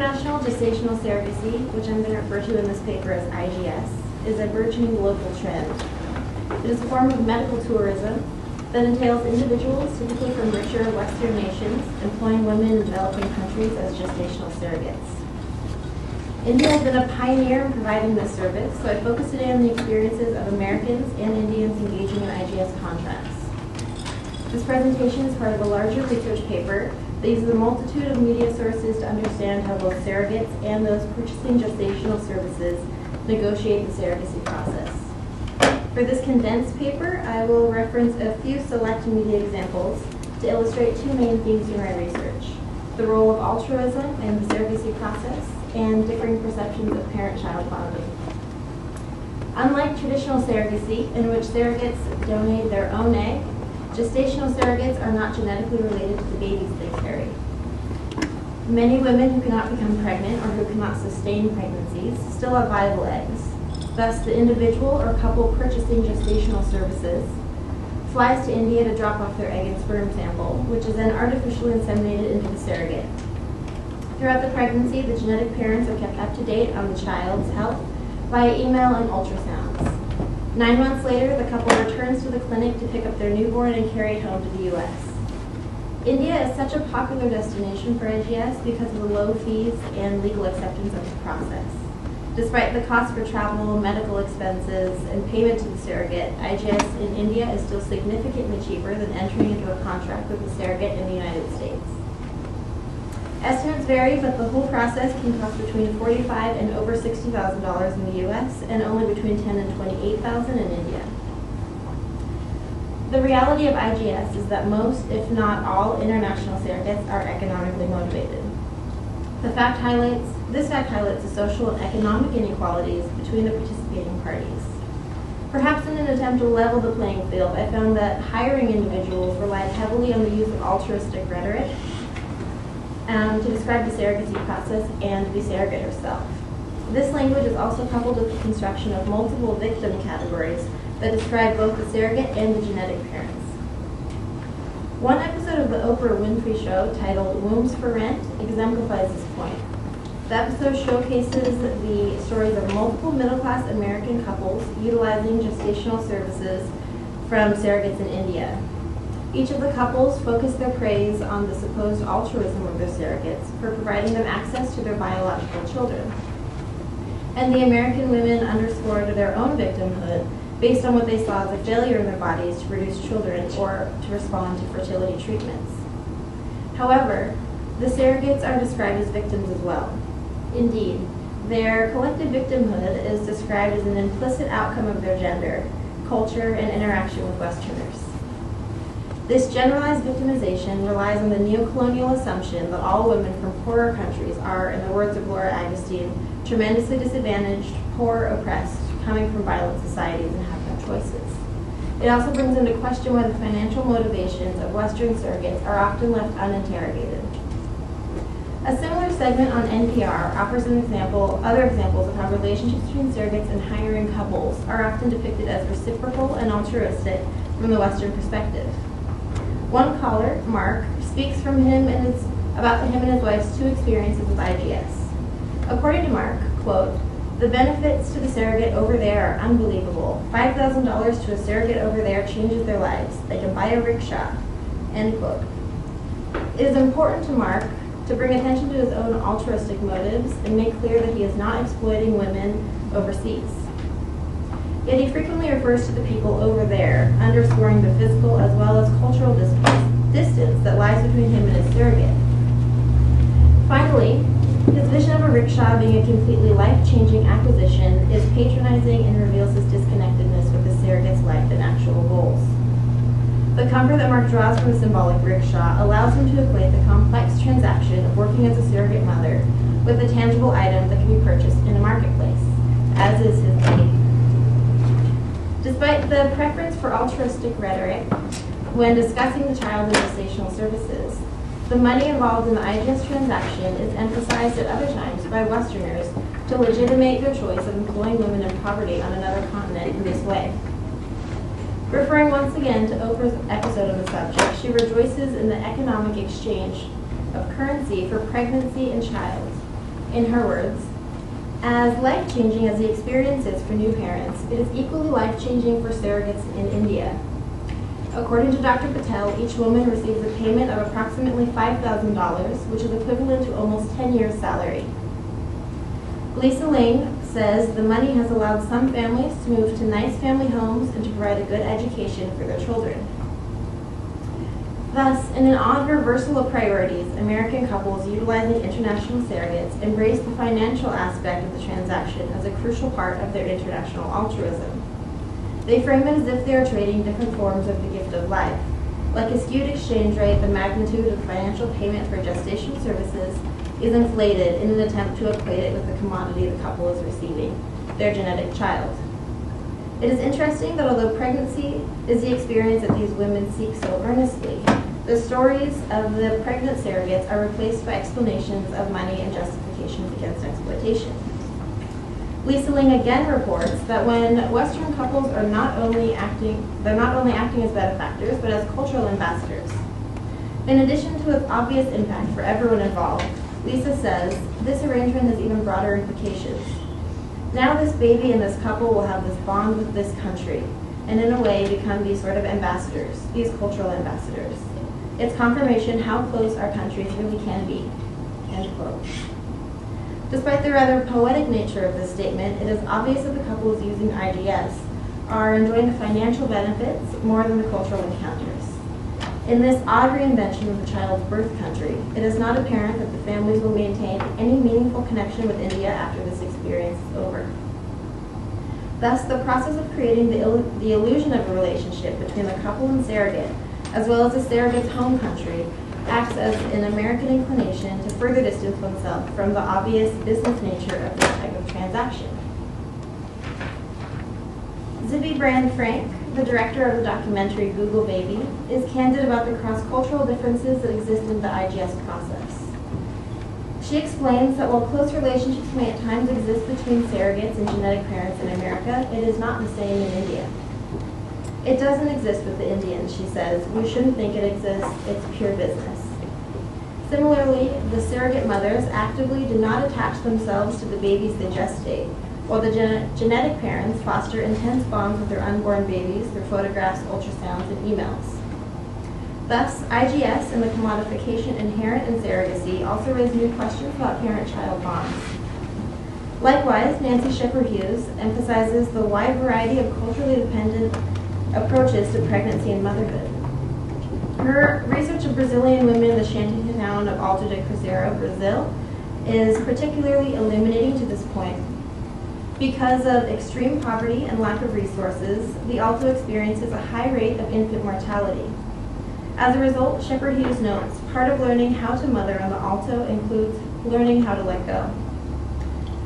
International Gestational Surrogacy, which I'm going to refer to in this paper as IGS, is a burgeoning global trend. It is a form of medical tourism that entails individuals, typically from richer Western nations, employing women in developing countries as gestational surrogates. India has been a pioneer in providing this service, so I focus today on the experiences of Americans and Indians engaging in IGS contracts. This presentation is part of a larger research paper that uses a multitude of media sources to understand how both surrogates and those purchasing gestational services negotiate the surrogacy process. For this condensed paper, I will reference a few select media examples to illustrate two main themes in my research: the role of altruism in the surrogacy process and differing perceptions of parent-child bonding. Unlike traditional surrogacy, in which surrogates donate their own egg, gestational surrogates are not genetically related to the babies they carry. Many women who cannot become pregnant or who cannot sustain pregnancies still have viable eggs. Thus, the individual or couple purchasing gestational services flies to India to drop off their egg and sperm sample, which is then artificially inseminated into the surrogate. Throughout the pregnancy, the genetic parents are kept up to date on the child's health via email and ultrasounds. 9 months later, the couple returns to the clinic to pick up their newborn and carry it home to the U.S. India is such a popular destination for IGS because of the low fees and legal acceptance of the process. Despite the cost for travel, medical expenses, and payment to the surrogate, IGS in India is still significantly cheaper than entering into a contract with a surrogate in the United States. Estimates vary, but the whole process can cost between $45,000 and over $60,000 in the U.S. and only between $10,000 and $28,000 in India. The reality of IGS is that most, if not all, international surrogates are economically motivated. This fact highlights the social and economic inequalities between the participating parties. Perhaps in an attempt to level the playing field, I found that hiring individuals relied heavily on the use of altruistic rhetoric to describe the surrogacy process and the surrogate herself. This language is also coupled with the construction of multiple victim categories that describe both the surrogate and the genetic parents. One episode of the Oprah Winfrey Show, titled "Wombs for Rent," exemplifies this point. The episode showcases the stories of multiple middle-class American couples utilizing gestational services from surrogates in India. Each of the couples focused their praise on the supposed altruism of their surrogates for providing them access to their biological children. And the American women underscored their own victimhood based on what they saw as a failure in their bodies to produce children or to respond to fertility treatments. However, the surrogates are described as victims as well. Indeed, their collective victimhood is described as an implicit outcome of their gender, culture, and interaction with Westerners. This generalized victimization relies on the neocolonial assumption that all women from poorer countries are, in the words of Laura Agustin, tremendously disadvantaged, poor, oppressed, coming from violent societies and have no choices. It also brings into question why the financial motivations of Western surrogates are often left uninterrogated. A similar segment on NPR offers other examples of how relationships between surrogates and hiring couples are often depicted as reciprocal and altruistic from the Western perspective. One caller, Mark, speaks about him and his wife's two experiences with IGS. According to Mark, quote, "The benefits to the surrogate over there are unbelievable. $5,000 to a surrogate over there changes their lives. They can buy a rickshaw." End quote. It is important to Mark to bring attention to his own altruistic motives and make clear that he is not exploiting women overseas. Yet he frequently refers to the people over there, underscoring the physical as well as cultural distance that lies between him and his surrogate. Finally, his vision of a rickshaw being a completely life-changing acquisition is patronizing and reveals his disconnectedness with the surrogate's life and actual goals. The comfort that Mark draws from the symbolic rickshaw allows him to equate the complex transaction of working as a surrogate mother with a tangible item that can be purchased in a marketplace, as is his baby. Despite the preference for altruistic rhetoric when discussing the child and gestational services, the money involved in the IGS transaction is emphasized at other times by Westerners to legitimate their choice of employing women in poverty on another continent in this way. Referring once again to Oprah's episode on the subject, she rejoices in the economic exchange of currency for pregnancy and child. In her words, as life-changing as the experience is for new parents, it is equally life-changing for surrogates in India. According to Dr. Patel, each woman receives a payment of approximately $5,000, which is equivalent to almost 10 years' salary. Lisa Lane says the money has allowed some families to move to nice family homes and to provide a good education for their children. Thus, in an odd reversal of priorities, American couples utilizing international surrogates embrace the financial aspect of the transaction as a crucial part of their international altruism. They frame it as if they are trading different forms of the gift of life. Like a skewed exchange rate, the magnitude of financial payment for gestational services is inflated in an attempt to equate it with the commodity the couple is receiving, their genetic child. It is interesting that although pregnancy is the experience that these women seek so earnestly, the stories of the pregnant surrogates are replaced by explanations of money and justifications against exploitation. Lisa Ling again reports that when Western couples are not only acting as benefactors, but as cultural ambassadors. In addition to its obvious impact for everyone involved, Lisa says this arrangement has even broader implications. Now this baby and this couple will have this bond with this country, and in a way become these sort of ambassadors, these cultural ambassadors. It's confirmation how close our countries really can be, end quote. Despite the rather poetic nature of this statement, it is obvious that the couples using IGS are enjoying the financial benefits more than the cultural encounters. In this odd reinvention of the child's birth country, it is not apparent that the families will maintain any meaningful connection with India after this experience is over. Thus, the process of creating the illusion of a relationship between the couple and surrogate, as well as the surrogate's home country, acts as an American inclination to further distance oneself from the obvious business nature of this type of transaction. Zibby Brand Frank, the director of the documentary Google Baby, is candid about the cross-cultural differences that exist in the IGS process. She explains that while close relationships may at times exist between surrogates and genetic parents in America, it is not the same in India. It doesn't exist with the Indians, she says. We shouldn't think it exists. It's pure business. Similarly, the surrogate mothers actively do not attach themselves to the babies they gestate, while the genetic parents foster intense bonds with their unborn babies through photographs, ultrasounds, and emails. Thus, IGS and the commodification inherent in surrogacy also raise new questions about parent-child bonds. Likewise, Nancy Shepherd-Hughes emphasizes the wide variety of culturally dependent approaches to pregnancy and motherhood. Her research of Brazilian women in the shanty town of Alto de Cruzeiro, Brazil, is particularly illuminating to this point. Because of extreme poverty and lack of resources, the Alto experiences a high rate of infant mortality. As a result, Shepherd-Hughes notes, part of learning how to mother on the Alto includes learning how to let go.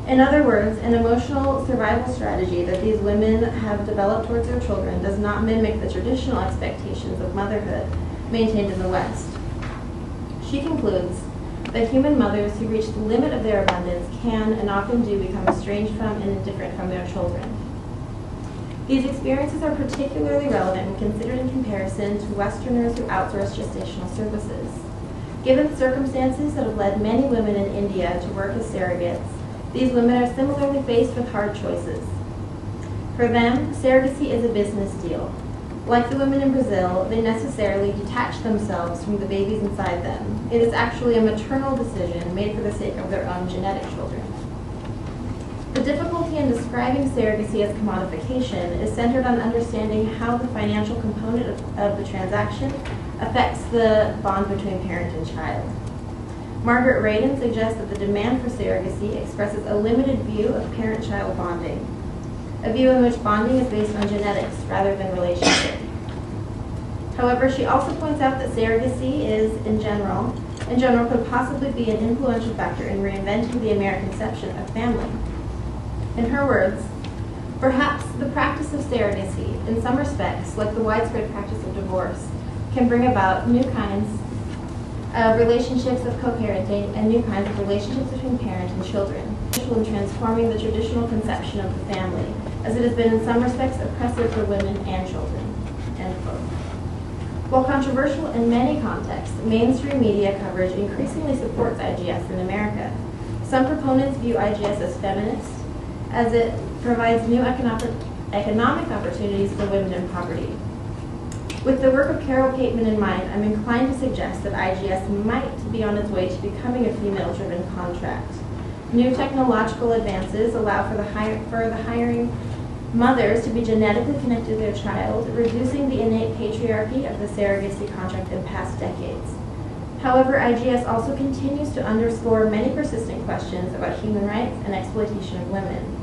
In other words, an emotional survival strategy that these women have developed towards their children does not mimic the traditional expectations of motherhood maintained in the West. She concludes that human mothers who reach the limit of their abundance can and often do become estranged from and indifferent from their children. These experiences are particularly relevant when considered in comparison to Westerners who outsource gestational services. Given the circumstances that have led many women in India to work as surrogates, these women are similarly faced with hard choices. For them, surrogacy is a business deal. Like the women in Brazil, they necessarily detach themselves from the babies inside them. It is actually a maternal decision made for the sake of their own genetic children. The difficulty in describing surrogacy as commodification is centered on understanding how the financial component of the transaction affects the bond between parent and child. Margaret Radin suggests that the demand for surrogacy expresses a limited view of parent-child bonding, a view in which bonding is based on genetics rather than relationship. However, she also points out that surrogacy is, in general, could possibly be an influential factor in reinventing the American conception of family. In her words, perhaps the practice of surrogacy, in some respects, like the widespread practice of divorce, can bring about new kinds of relationships of co-parenting and new kinds of relationships between parent and children, in transforming the traditional conception of the family, as it has been in some respects oppressive for women and children. End quote. While controversial in many contexts, mainstream media coverage increasingly supports IGS in America. Some proponents view IGS as feminist, as it provides new economic opportunities for women in poverty. With the work of Carol Cateman in mind, I'm inclined to suggest that IGS might be on its way to becoming a female-driven contract. New technological advances allow for the hiring mothers to be genetically connected to their child, reducing the innate patriarchy of the surrogacy contract in past decades. However, IGS also continues to underscore many persistent questions about human rights and exploitation of women.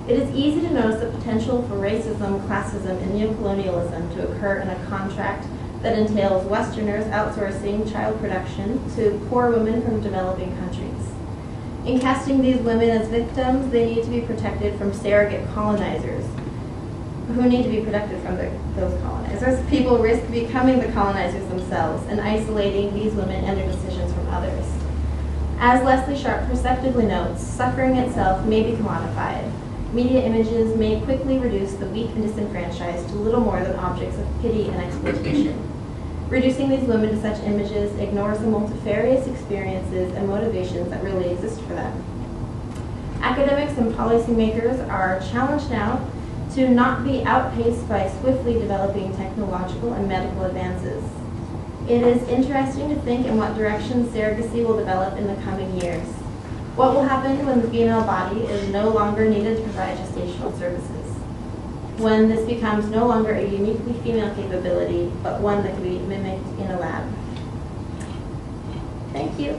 It is easy to notice the potential for racism, classism, and neocolonialism to occur in a contract that entails Westerners outsourcing child production to poor women from developing countries. In casting these women as victims, they need to be protected from surrogate colonizers, who need to be protected from those colonizers. People risk becoming the colonizers themselves and isolating these women and their decisions from others. As Leslie Sharp perceptively notes, suffering itself may be commodified. Media images may quickly reduce the weak and disenfranchised to little more than objects of pity and exploitation. Reducing these women to such images ignores the multifarious experiences and motivations that really exist for them. Academics and policymakers are challenged now to not be outpaced by swiftly developing technological and medical advances. It is interesting to think in what direction surrogacy will develop in the coming years. What will happen when the female body is no longer needed to provide gestational services? When this becomes no longer a uniquely female capability, but one that can be mimicked in a lab. Thank you.